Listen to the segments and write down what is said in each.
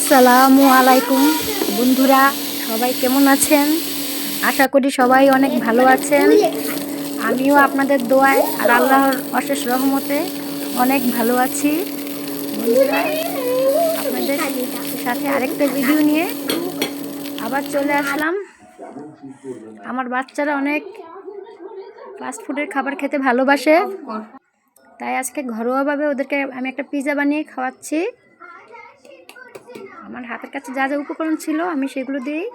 আসসালামু আলাইকুম বন্ধুরা, সবাই কেমন আছেন? আশা করি সবাই অনেক ভালো আছেন। আমিও আপনাদের দোয়ায় আর আল্লাহর অশেষ রহমতে অনেক ভালো আছি। বন্ধুরা, আপনাদের সাথে আরেকটা ভিডিও নিয়ে আবার চলে আসলাম। আমার বাচ্চারা অনেক ফাস্টফুডের খাবার খেতে ভালোবাসে, তাই আজকে ঘরোয়াভাবে ওদেরকে আমি একটা পিৎজা বানিয়ে খাওয়াচ্ছি। আমার হাতের কাছে যা যা উপকরণ ছিল আমি সেগুলো দিয়েই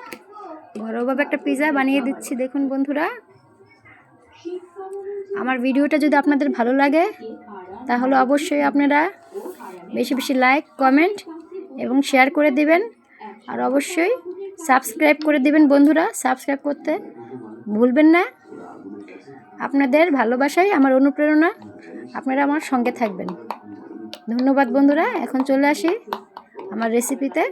ঘরোয়াভাবে একটা পিৎজা বানিয়ে দিচ্ছি। দেখুন বন্ধুরা, আমার ভিডিওটা যদি আপনাদের ভালো লাগে তাহলে অবশ্যই আপনারা বেশি বেশি লাইক, কমেন্ট এবং শেয়ার করে দিবেন। আর অবশ্যই সাবস্ক্রাইব করে দিবেন বন্ধুরা, সাবস্ক্রাইব করতে ভুলবেন না। আপনাদের ভালোবাসাই আমার অনুপ্রেরণা, আপনারা আমার সঙ্গে থাকবেন। ধন্যবাদ বন্ধুরা। এখন চলে আসি আমার রেসিপিতে।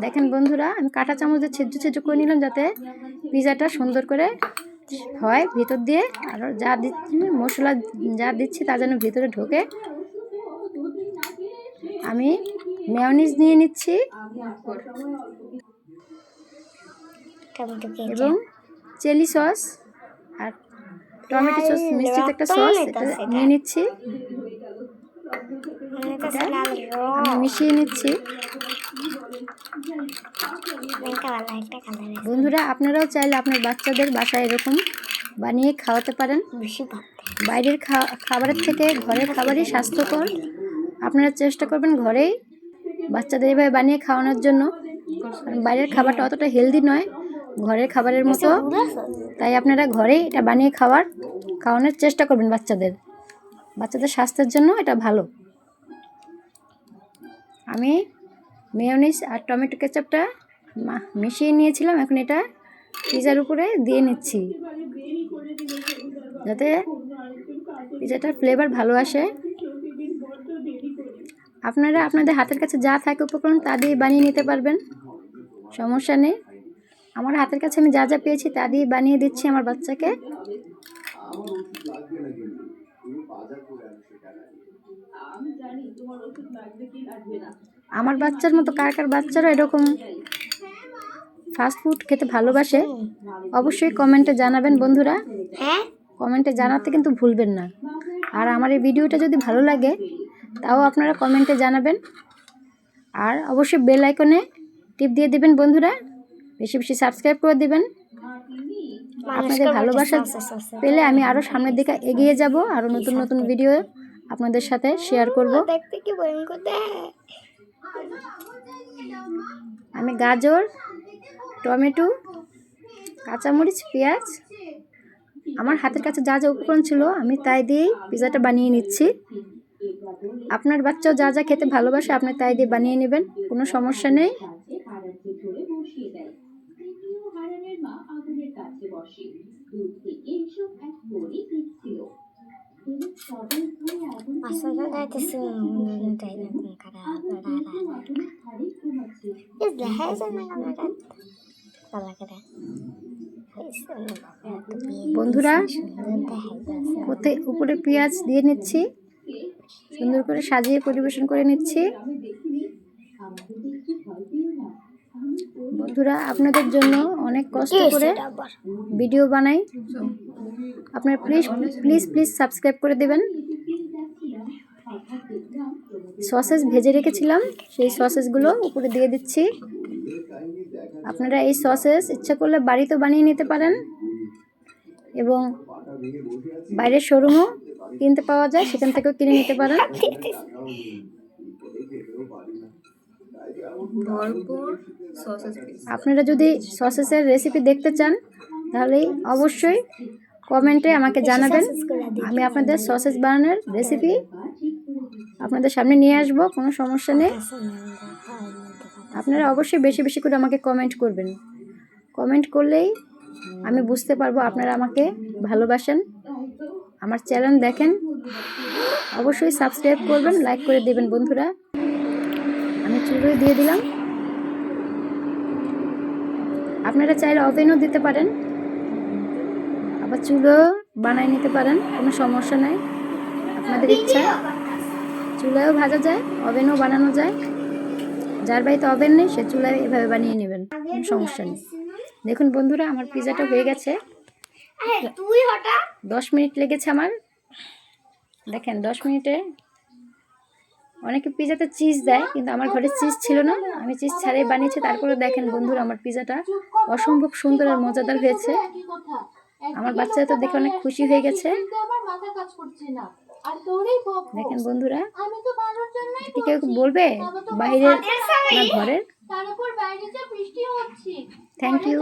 দেখেন বন্ধুরা, আমি কাঁটা চামচে ছিদ্র ছিদ্র করে নিলাম যাতে পিৎজাটা সুন্দর করে হয় ভিতর দিয়ে। আর যা দিচ্ছি মশলা যা দিচ্ছি তা যেন ভিতরে ঢোকে। আমি মেয়োনিজ নিয়ে নিচ্ছি এবং চিলি সস আর টমেটো সস, মিষ্টিতে একটা সস, এটা নিয়ে নিচ্ছি। আমি মিশিয়ে নিচ্ছি। বন্ধুরা, আপনারাও চাইলে আপনার বাচ্চাদের বাসায় এরকম বানিয়ে খাওয়াতে পারেন। বাইরের খাবারের থেকে ঘরের খাবারই স্বাস্থ্যকর। আপনারা চেষ্টা করবেন ঘরেই বাচ্চাদের এভাবে বানিয়ে খাওয়ানোর জন্য। কারণ বাইরের খাবারটা অতটা হেলদি নয় ঘরের খাবারের মতো, তাই আপনারা ঘরেই এটা বানিয়ে খাওয়ানোর চেষ্টা করবেন বাচ্চাদের স্বাস্থ্যের জন্য এটা ভালো। আমি মেয়োনিজ আর টমেটো কেচাপটা মিশিয়ে নিয়েছিলাম, এখন এটা পিৎজার উপরে দিয়ে নিচ্ছি যাতে পিৎজাটার ফ্লেভার ভালো আসে। আপনারা আপনাদের হাতের কাছে যা থাকে উপকরণ তা দিয়ে বানিয়ে নিতে পারবেন, সমস্যা নেই। আমার হাতের কাছে আমি যা যা পেয়েছি তা দিয়ে বানিয়ে দিচ্ছি আমার বাচ্চাকে। আমার বাচ্চার মতো কার কার বাচ্চারা এরকম ফাস্টফুড খেতে ভালোবাসে অবশ্যই কমেন্টে জানাবেন বন্ধুরা। কমেন্টে জানাতে কিন্তু ভুলবেন না। আর আমার এই ভিডিওটা যদি ভালো লাগে তাও আপনারা কমেন্টে জানাবেন। আর অবশ্যই বেল আইকনে টিপ দিয়ে দিবেন বন্ধুরা, বেশি বেশি সাবস্ক্রাইব করে দিবেন। আপনাদের ভালোবাসা পেলে আমি আরও সামনের দিকে এগিয়ে যাব, আরও নতুন নতুন ভিডিও আপনাদের সাথে শেয়ার করব। আমি গাজর, টমেটো, কাঁচামরিচ, পেঁয়াজ, আমার হাতের কাছে যা যা উপকরণ ছিল আমি তাই দিয়েই পিৎজাটা বানিয়ে নিচ্ছি। আপনার বাচ্চাও যা যা খেতে ভালোবাসে আপনি তাই দিয়ে বানিয়ে নেবেন, কোনো সমস্যা নেই। বন্ধুরা, উপরে পেঁয়াজ দিয়ে নিচ্ছি, সুন্দর করে সাজিয়ে পরিবেশন করে নিচ্ছি। বন্ধুরা, আপনাদের জন্য অনেক কষ্ট করে ভিডিও বানাই, আপনারা প্লিজ প্লিজ প্লিজ সাবস্ক্রাইব করে দেবেন। সসেস ভেজে রেখেছিলাম, সেই সসেসগুলো উপরে দিয়ে দিচ্ছি। আপনারা এই সসেস ইচ্ছা করলে বাড়িতেও বানিয়ে নিতে পারেন এবং বাইরের শোরুমও কিনতে পাওয়া যায়, সেখান থেকেও কিনে নিতে পারেন। আপনারা যদি সসেসের রেসিপি দেখতে চান তাহলে অবশ্যই কমেন্টে আমাকে জানাবেন, আমি আপনাদের সসেস বানানোর রেসিপি আপনাদের সামনে নিয়ে আসব, কোনো সমস্যা নেই। আপনারা অবশ্যই বেশি বেশি করে আমাকে কমেন্ট করবেন। কমেন্ট করলেই আমি বুঝতে পারবো আপনারা আমাকে ভালোবাসেন, আমার চ্যানেল দেখেন। অবশ্যই সাবস্ক্রাইব করবেন, লাইক করে দেবেন বন্ধুরা। আমি চুলোয় দিয়ে দিলাম, আপনারা চাইলে ওভেনও দিতে পারেন, আবার চুলো বানিয়ে নিতে পারেন, কোনো সমস্যা নাই। আপনাদের ইচ্ছা, চুলায়ও ভাজা যায়, ওভেনও বানানো যায়। যার বাড়িতে ওভেন নেই সে চুলায় এভাবে বানিয়ে নেবেন, কোনো সমস্যা নেই। দেখুন বন্ধুরা, আমার পিজাটা হয়ে গেছে। 10 মিনিট লেগেছে আমার। দেখেন 10 মিনিটে। অনেকে পিজাতে চিজ দেয়, কিন্তু আমার ঘরে চিজ ছিল না, আমি চিজ ছাড়াই বানিয়েছি। তারপরে দেখেন বন্ধুরা, আমার পিজাটা অসম্ভব সুন্দর আর মজাদার হয়েছে। আমার বাচ্চারা তো দেখে অনেক খুশি হয়ে গেছে। দেখেন বন্ধুরা, কি কেউ বলবে বাইরের না ঘরের? Thank you.